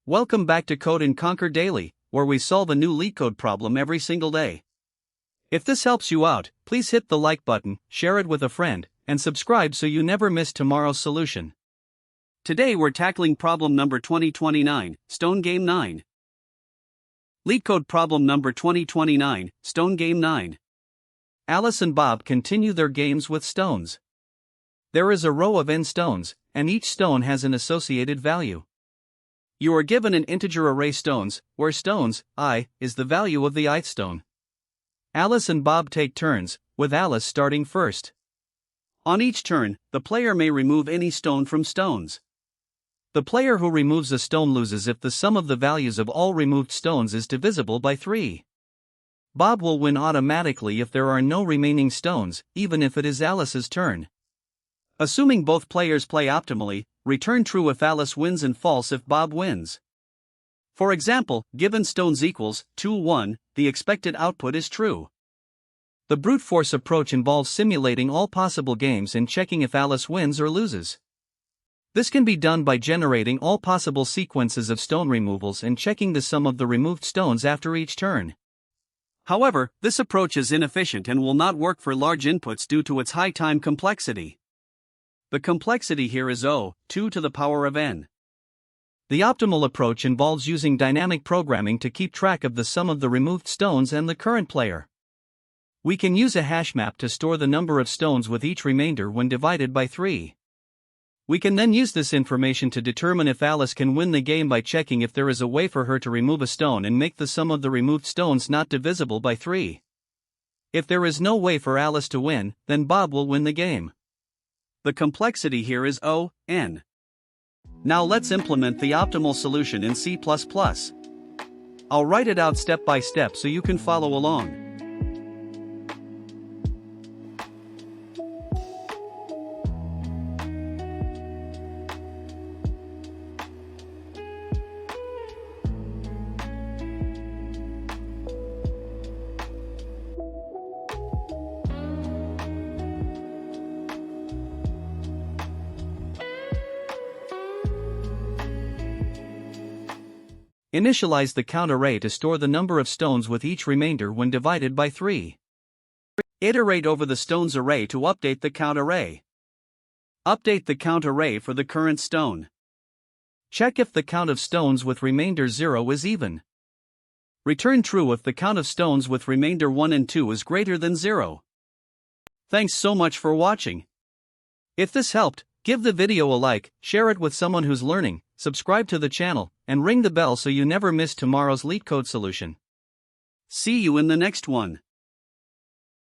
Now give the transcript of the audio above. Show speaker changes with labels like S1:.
S1: Welcome back to Code and Conquer Daily, where we solve a new LeetCode problem every single day. If this helps you out, please hit the like button, share it with a friend, and subscribe so you never miss tomorrow's solution. Today we're tackling problem number 2029, Stone Game 9. LeetCode problem number 2029, Stone Game 9. Alice and Bob continue their games with stones. There is a row of n stones, and each stone has an associated value. You are given an integer array stones, where stones, I, is the value of the ith stone. Alice and Bob take turns, with Alice starting first. On each turn, the player may remove any stone from stones. The player who removes a stone loses if the sum of the values of all removed stones is divisible by 3. Bob will win automatically if there are no remaining stones, even if it is Alice's turn. Assuming both players play optimally, return true if Alice wins and false if Bob wins. For example, given stones equals 2, 1, the expected output is true. The brute force approach involves simulating all possible games and checking if Alice wins or loses. This can be done by generating all possible sequences of stone removals and checking the sum of the removed stones after each turn. However, this approach is inefficient and will not work for large inputs due to its high time complexity. The complexity here is 2 to the power of n. The optimal approach involves using dynamic programming to keep track of the sum of the removed stones and the current player. We can use a hash map to store the number of stones with each remainder when divided by 3. We can then use this information to determine if Alice can win the game by checking if there is a way for her to remove a stone and make the sum of the removed stones not divisible by 3. If there is no way for Alice to win, then Bob will win the game. The complexity here is n. Now let's implement the optimal solution in C++. I'll write it out step by step so you can follow along. Initialize the count array to store the number of stones with each remainder when divided by 3. Iterate over the stones array to update the count array. Update the count array for the current stone. Check if the count of stones with remainder 0 is even. Return true if the count of stones with remainder 1 and 2 is greater than 0. Thanks so much for watching. If this helped, give the video a like, share it with someone who's learning, subscribe to the channel, and ring the bell so you never miss tomorrow's LeetCode solution. See you in the next one.